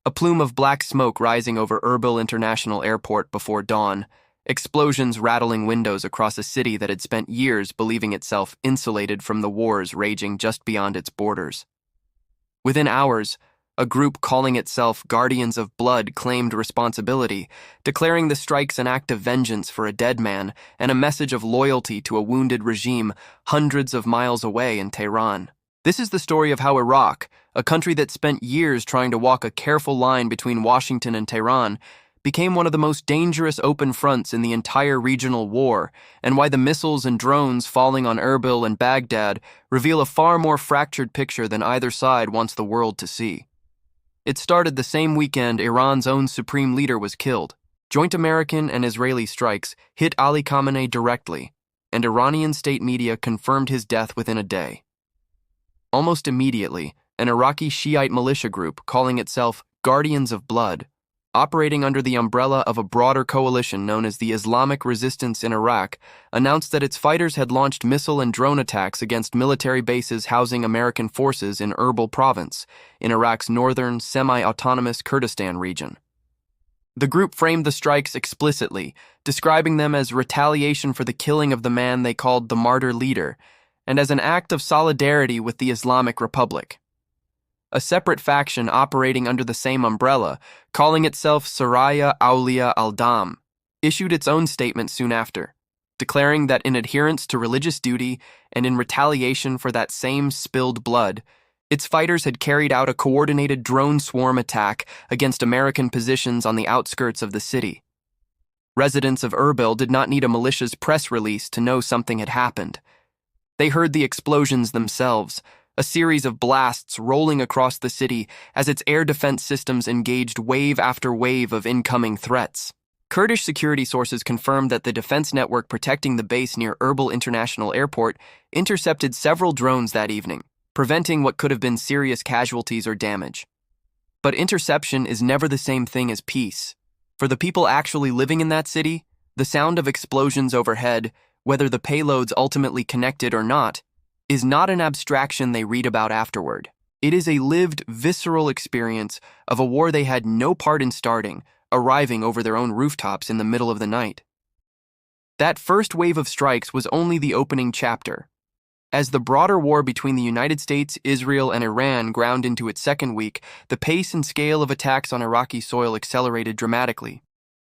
a plume of black smoke rising over Erbil International Airport before dawn, explosions rattling windows across a city that had spent years believing itself insulated from the wars raging just beyond its borders. Within hours, a group calling itself Guardians of Blood claimed responsibility, declaring the strikes an act of vengeance for a dead man and a message of loyalty to a wounded regime hundreds of miles away in Tehran. This is the story of how Iraq, a country that spent years trying to walk a careful line between Washington and Tehran, became one of the most dangerous open fronts in the entire regional war, and why the missiles and drones falling on Erbil and Baghdad reveal a far more fractured picture than either side wants the world to see. It started the same weekend Iran's own supreme leader was killed. Joint American and Israeli strikes hit Ali Khamenei directly, and Iranian state media confirmed his death within a day. Almost immediately, an Iraqi Shiite militia group calling itself Guardians of Blood, operating under the umbrella of a broader coalition known as the Islamic Resistance in Iraq, announced that its fighters had launched missile and drone attacks against military bases housing American forces in Erbil province, in Iraq's northern, semi-autonomous Kurdistan region. The group framed the strikes explicitly, describing them as retaliation for the killing of the man they called the martyr leader, and as an act of solidarity with the Islamic Republic. A separate faction operating under the same umbrella, calling itself Saraya Awliya al-Dam, issued its own statement soon after, declaring that in adherence to religious duty and in retaliation for that same spilled blood, its fighters had carried out a coordinated drone swarm attack against American positions on the outskirts of the city. Residents of Erbil did not need a militia's press release to know something had happened. They heard the explosions themselves, a series of blasts rolling across the city as its air defense systems engaged wave after wave of incoming threats. Kurdish security sources confirmed that the defense network protecting the base near Erbil International Airport intercepted several drones that evening, preventing what could have been serious casualties or damage. But interception is never the same thing as peace. For the people actually living in that city, the sound of explosions overhead, whether the payloads ultimately connected or not, is not an abstraction they read about afterward. It is a lived, visceral experience of a war they had no part in starting, arriving over their own rooftops in the middle of the night. That first wave of strikes was only the opening chapter. As the broader war between the United States, Israel, and Iran ground into its second week, the pace and scale of attacks on Iraqi soil accelerated dramatically.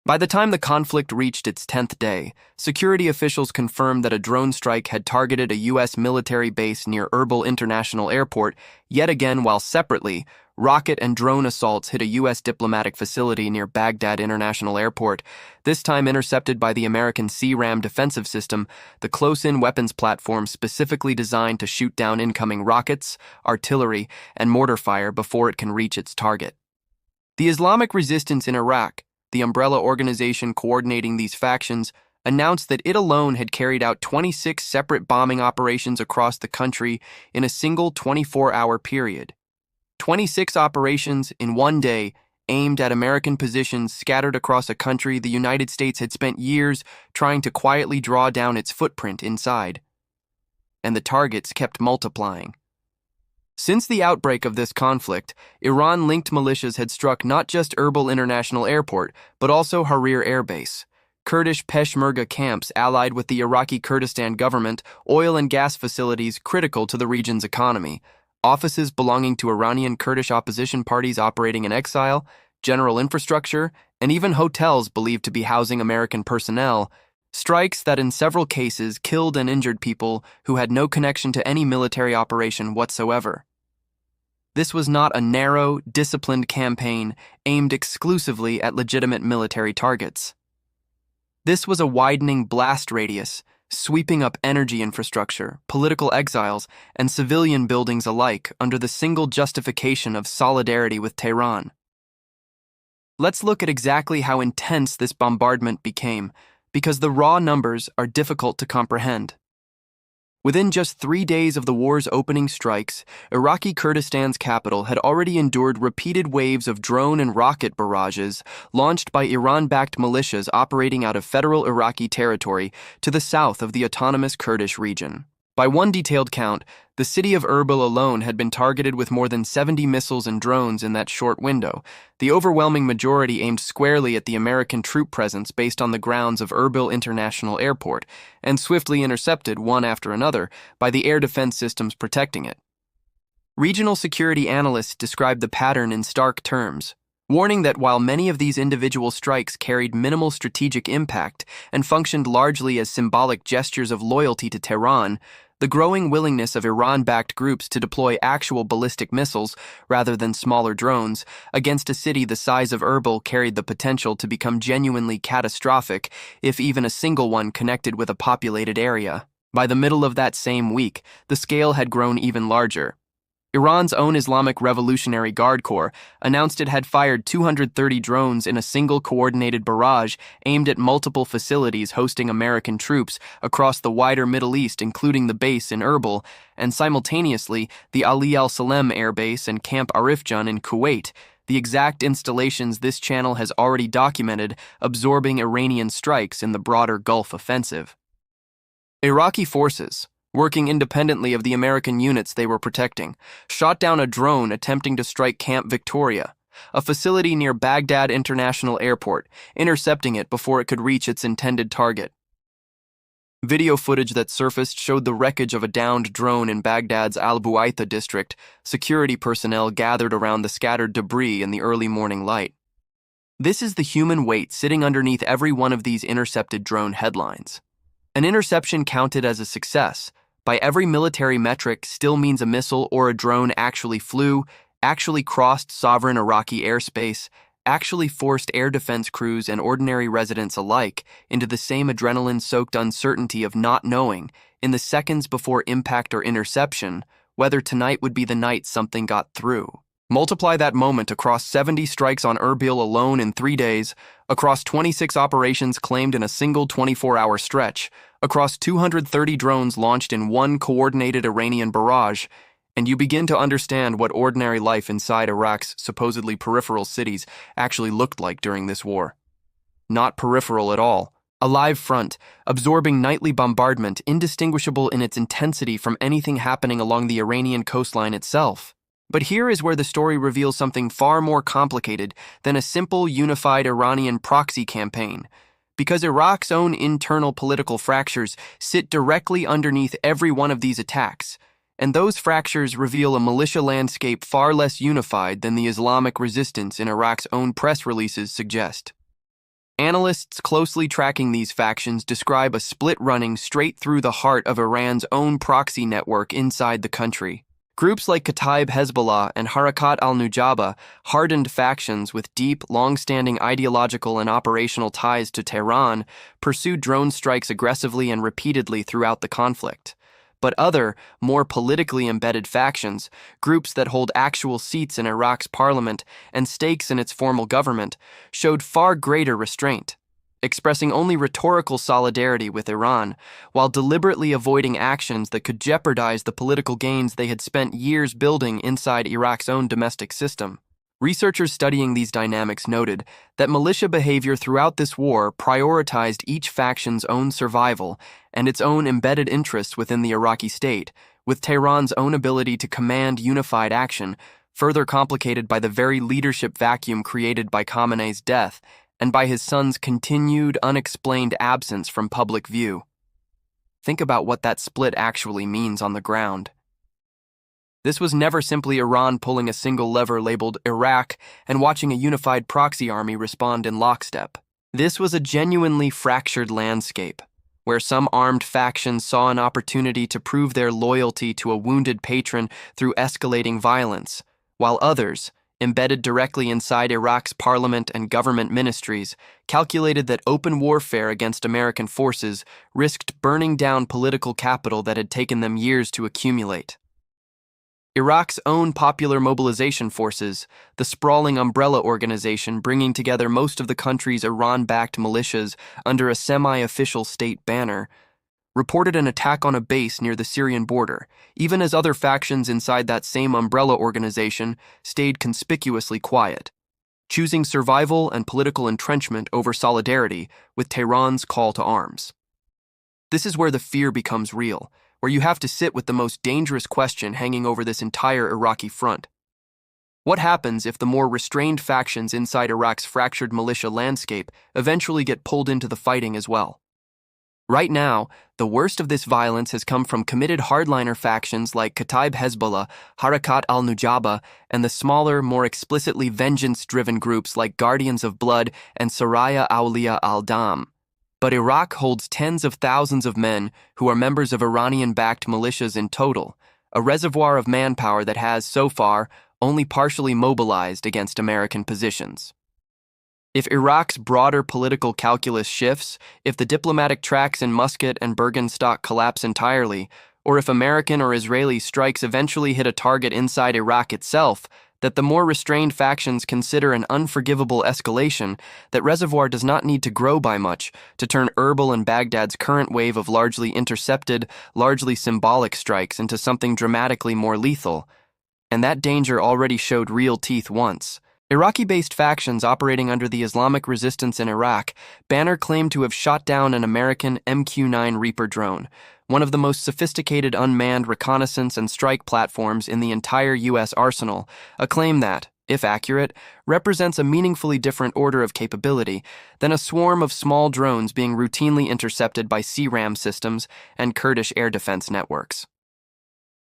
By the time the conflict reached its 10th day, security officials confirmed that a drone strike had targeted a U.S. military base near Erbil International Airport, yet again while separately, rocket and drone assaults hit a U.S. diplomatic facility near Baghdad International Airport, this time intercepted by the American C-RAM defensive system, the close-in weapons platform specifically designed to shoot down incoming rockets, artillery, and mortar fire before it can reach its target. The Islamic Resistance in Iraq, the umbrella organization coordinating these factions, announced that it alone had carried out 26 separate bombing operations across the country in a single 24-hour period. 26 operations in one day aimed at American positions scattered across a country the United States had spent years trying to quietly draw down its footprint inside. And the targets kept multiplying. Since the outbreak of this conflict, Iran-linked militias had struck not just Erbil International Airport, but also Harir Air Base, Kurdish Peshmerga camps allied with the Iraqi Kurdistan government, oil and gas facilities critical to the region's economy, offices belonging to Iranian Kurdish opposition parties operating in exile, general infrastructure, and even hotels believed to be housing American personnel, strikes that in several cases killed and injured people who had no connection to any military operation whatsoever. This was not a narrow, disciplined campaign aimed exclusively at legitimate military targets. This was a widening blast radius, sweeping up energy infrastructure, political exiles, and civilian buildings alike under the single justification of solidarity with Tehran. Let's look at exactly how intense this bombardment became, because the raw numbers are difficult to comprehend. Within just 3 days of the war's opening strikes, Iraqi Kurdistan's capital had already endured repeated waves of drone and rocket barrages launched by Iran-backed militias operating out of federal Iraqi territory to the south of the autonomous Kurdish region. By one detailed count, the city of Erbil alone had been targeted with more than 70 missiles and drones in that short window, the overwhelming majority aimed squarely at the American troop presence based on the grounds of Erbil International Airport, and swiftly intercepted one after another by the air defense systems protecting it. Regional security analysts described the pattern in stark terms, warning that while many of these individual strikes carried minimal strategic impact and functioned largely as symbolic gestures of loyalty to Tehran, the growing willingness of Iran-backed groups to deploy actual ballistic missiles rather than smaller drones against a city the size of Erbil carried the potential to become genuinely catastrophic if even a single one connected with a populated area. By the middle of that same week, the scale had grown even larger. Iran's own Islamic Revolutionary Guard Corps announced it had fired 230 drones in a single coordinated barrage aimed at multiple facilities hosting American troops across the wider Middle East, including the base in Erbil, and simultaneously the Ali al-Salem Air Base and Camp Arifjan in Kuwait, the exact installations this channel has already documented absorbing Iranian strikes in the broader Gulf offensive. Iraqi forces, working independently of the American units they were protecting, shot down a drone attempting to strike Camp Victoria, a facility near Baghdad International Airport, intercepting it before it could reach its intended target. Video footage that surfaced showed the wreckage of a downed drone in Baghdad's al-Buaitha district. Security personnel gathered around the scattered debris in the early morning light. This is the human weight sitting underneath every one of these intercepted drone headlines. An interception counted as a success, by every military metric, still means a missile or a drone actually flew, actually crossed sovereign Iraqi airspace, actually forced air defense crews and ordinary residents alike into the same adrenaline-soaked uncertainty of not knowing, in the seconds before impact or interception, whether tonight would be the night something got through. Multiply that moment across 70 strikes on Erbil alone in 3 days, across 26 operations claimed in a single 24-hour stretch, across 230 drones launched in one coordinated Iranian barrage, and you begin to understand what ordinary life inside Iraq's supposedly peripheral cities actually looked like during this war. Not peripheral at all. A live front, absorbing nightly bombardment, indistinguishable in its intensity from anything happening along the Iranian coastline itself. But here is where the story reveals something far more complicated than a simple unified Iranian proxy campaign, because Iraq's own internal political fractures sit directly underneath every one of these attacks, and those fractures reveal a militia landscape far less unified than the Islamic Resistance in Iraq's own press releases suggest. Analysts closely tracking these factions describe a split running straight through the heart of Iran's own proxy network inside the country. Groups like Kataib Hezbollah and Harakat al-Nujaba, hardened factions with deep, long-standing ideological and operational ties to Tehran, pursued drone strikes aggressively and repeatedly throughout the conflict. But other, more politically embedded factions, groups that hold actual seats in Iraq's parliament and stakes in its formal government, showed far greater restraint, expressing only rhetorical solidarity with Iran, while deliberately avoiding actions that could jeopardize the political gains they had spent years building inside Iraq's own domestic system. Researchers studying these dynamics noted that militia behavior throughout this war prioritized each faction's own survival and its own embedded interests within the Iraqi state, with Tehran's own ability to command unified action, further complicated by the very leadership vacuum created by Khamenei's death and by his son's continued, unexplained absence from public view. Think about what that split actually means on the ground. This was never simply Iran pulling a single lever labeled Iraq and watching a unified proxy army respond in lockstep. This was a genuinely fractured landscape, where some armed factions saw an opportunity to prove their loyalty to a wounded patron through escalating violence, while others, embedded directly inside Iraq's parliament and government ministries, calculated that open warfare against American forces risked burning down political capital that had taken them years to accumulate. Iraq's own popular mobilization forces, the sprawling umbrella organization bringing together most of the country's Iran-backed militias under a semi-official state banner, reported an attack on a base near the Syrian border, even as other factions inside that same umbrella organization stayed conspicuously quiet, choosing survival and political entrenchment over solidarity with Tehran's call to arms. This is where the fear becomes real, where you have to sit with the most dangerous question hanging over this entire Iraqi front. What happens if the more restrained factions inside Iraq's fractured militia landscape eventually get pulled into the fighting as well? Right now, the worst of this violence has come from committed hardliner factions like Kataib Hezbollah, Harakat al-Nujaba, and the smaller, more explicitly vengeance-driven groups like Guardians of Blood and Saraya Awliya al-Dam. But Iraq holds tens of thousands of men who are members of Iranian-backed militias in total, a reservoir of manpower that has, so far, only partially mobilized against American positions. If Iraq's broader political calculus shifts, if the diplomatic tracks in Muscat and Bergenstock collapse entirely, or if American or Israeli strikes eventually hit a target inside Iraq itself, that the more restrained factions consider an unforgivable escalation, that reservoir does not need to grow by much to turn Erbil and Baghdad's current wave of largely intercepted, largely symbolic strikes into something dramatically more lethal. And that danger already showed real teeth once. Iraqi-based factions operating under the Islamic Resistance in Iraq, Banner claimed to have shot down an American MQ-9 Reaper drone, one of the most sophisticated unmanned reconnaissance and strike platforms in the entire U.S. arsenal, a claim that, if accurate, represents a meaningfully different order of capability than a swarm of small drones being routinely intercepted by CRAM systems and Kurdish air defense networks.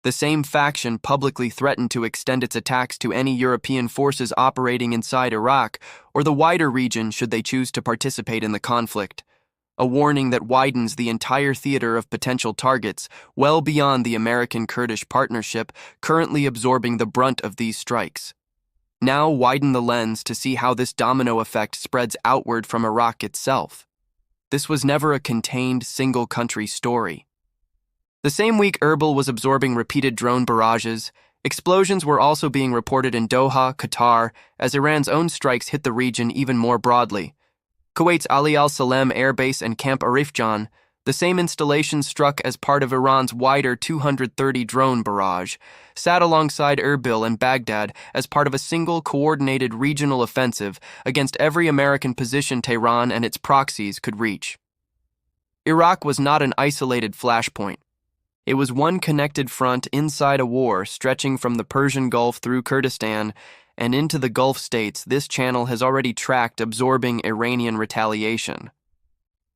The same faction publicly threatened to extend its attacks to any European forces operating inside Iraq or the wider region should they choose to participate in the conflict, a warning that widens the entire theater of potential targets well beyond the American-Kurdish partnership currently absorbing the brunt of these strikes. Now widen the lens to see how this domino effect spreads outward from Iraq itself. This was never a contained single-country story. The same week Erbil was absorbing repeated drone barrages, explosions were also being reported in Doha, Qatar, as Iran's own strikes hit the region even more broadly. Kuwait's Ali al-Salem Air Base and Camp Arifjan, the same installation struck as part of Iran's wider 230 drone barrage, sat alongside Erbil and Baghdad as part of a single coordinated regional offensive against every American position Tehran and its proxies could reach. Iraq was not an isolated flashpoint. It was one connected front inside a war stretching from the Persian Gulf through Kurdistan and into the Gulf states. This channel has already tracked absorbing Iranian retaliation.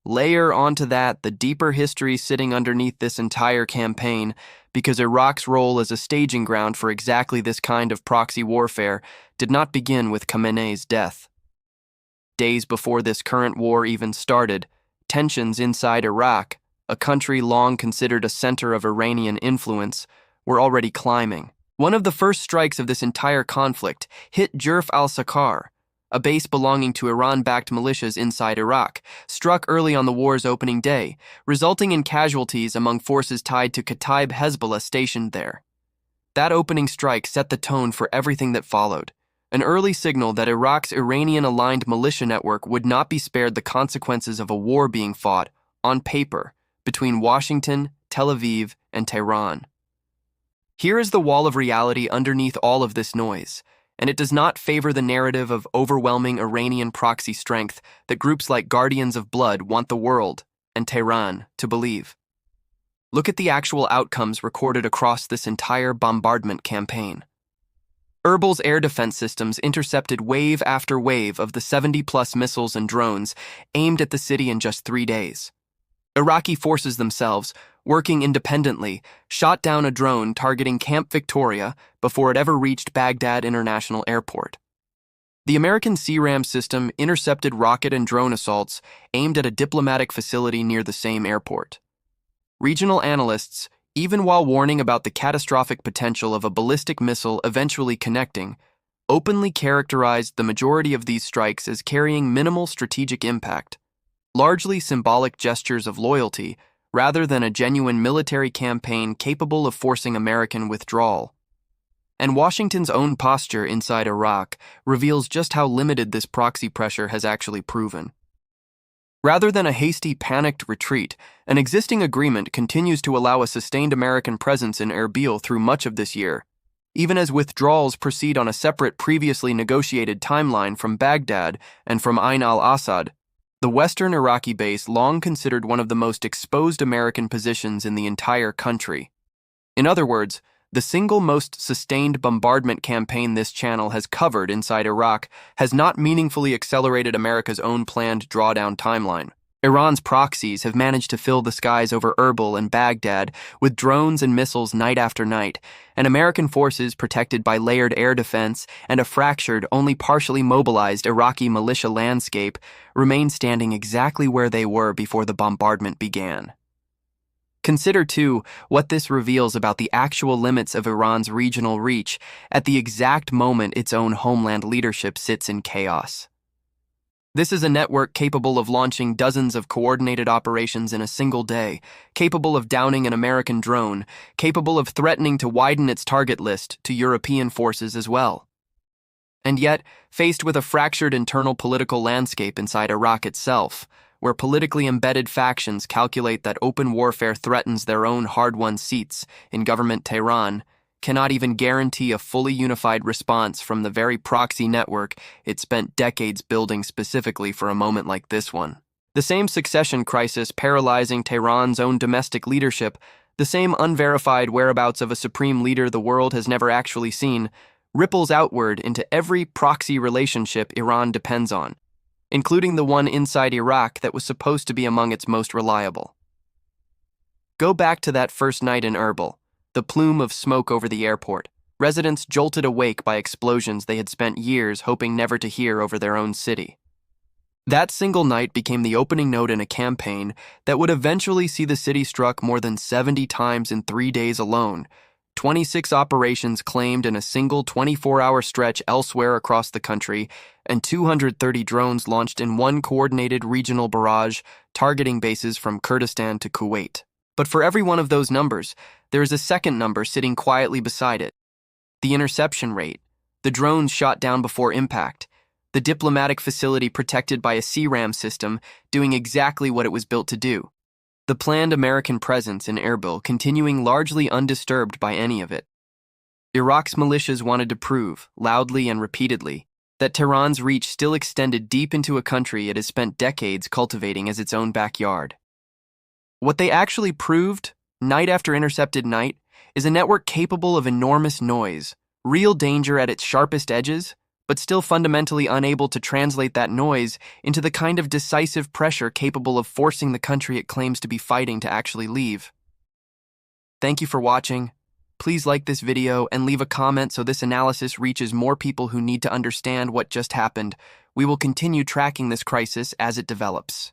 Layer onto that the deeper history sitting underneath this entire campaign, because Iraq's role as a staging ground for exactly this kind of proxy warfare did not begin with Khamenei's death. Days before this current war even started, tensions inside Iraq, a country long considered a center of Iranian influence, were already climbing. One of the first strikes of this entire conflict hit Jurf al-Sakar, a base belonging to Iran-backed militias inside Iraq, struck early on the war's opening day, resulting in casualties among forces tied to Kataib Hezbollah stationed there. That opening strike set the tone for everything that followed, an early signal that Iraq's Iranian-aligned militia network would not be spared the consequences of a war being fought, on paper, between Washington, Tel Aviv, and Tehran. Here is the wall of reality underneath all of this noise, and it does not favor the narrative of overwhelming Iranian proxy strength that groups like Guardians of Blood want the world, and Tehran, to believe. Look at the actual outcomes recorded across this entire bombardment campaign. Erbil's air defense systems intercepted wave after wave of the 70-plus missiles and drones aimed at the city in just 3 days. Iraqi forces themselves, working independently, shot down a drone targeting Camp Victoria before it ever reached Baghdad International Airport. The American CRAM system intercepted rocket and drone assaults aimed at a diplomatic facility near the same airport. Regional analysts, even while warning about the catastrophic potential of a ballistic missile eventually connecting, openly characterized the majority of these strikes as carrying minimal strategic impact, largely symbolic gestures of loyalty rather than a genuine military campaign capable of forcing American withdrawal. And Washington's own posture inside Iraq reveals just how limited this proxy pressure has actually proven. Rather than a hasty, panicked retreat, an existing agreement continues to allow a sustained American presence in Erbil through much of this year, even as withdrawals proceed on a separate previously negotiated timeline from Baghdad and from Ain al-Assad. The western Iraqi base long considered one of the most exposed American positions in the entire country. In other words, the single most sustained bombardment campaign this channel has covered inside Iraq has not meaningfully accelerated America's own planned drawdown timeline. Iran's proxies have managed to fill the skies over Erbil and Baghdad with drones and missiles night after night, and American forces protected by layered air defense and a fractured, only partially mobilized Iraqi militia landscape remain standing exactly where they were before the bombardment began. Consider, too, what this reveals about the actual limits of Iran's regional reach at the exact moment its own homeland leadership sits in chaos. This is a network capable of launching dozens of coordinated operations in a single day, capable of downing an American drone, capable of threatening to widen its target list to European forces as well. And yet, faced with a fractured internal political landscape inside Iraq itself, where politically embedded factions calculate that open warfare threatens their own hard-won seats in government Tehran, cannot even guarantee a fully unified response from the very proxy network it spent decades building specifically for a moment like this one. The same succession crisis paralyzing Tehran's own domestic leadership, the same unverified whereabouts of a supreme leader the world has never actually seen, ripples outward into every proxy relationship Iran depends on, including the one inside Iraq that was supposed to be among its most reliable. Go back to that first night in Erbil, the plume of smoke over the airport, residents jolted awake by explosions they had spent years hoping never to hear over their own city. That single night became the opening note in a campaign that would eventually see the city struck more than 70 times in 3 days alone, 26 operations claimed in a single 24-hour stretch elsewhere across the country, and 230 drones launched in one coordinated regional barrage targeting bases from Kurdistan to Kuwait. But for every one of those numbers, there is a second number sitting quietly beside it. The interception rate, the drones shot down before impact, the diplomatic facility protected by a CRAM system doing exactly what it was built to do, the planned American presence in Erbil continuing largely undisturbed by any of it. Iraq's militias wanted to prove, loudly and repeatedly, that Tehran's reach still extended deep into a country it has spent decades cultivating as its own backyard. What they actually proved, night after intercepted night, is a network capable of enormous noise, real danger at its sharpest edges, but still fundamentally unable to translate that noise into the kind of decisive pressure capable of forcing the country it claims to be fighting to actually leave. Thank you for watching. Please like this video and leave a comment so this analysis reaches more people who need to understand what just happened. We will continue tracking this crisis as it develops.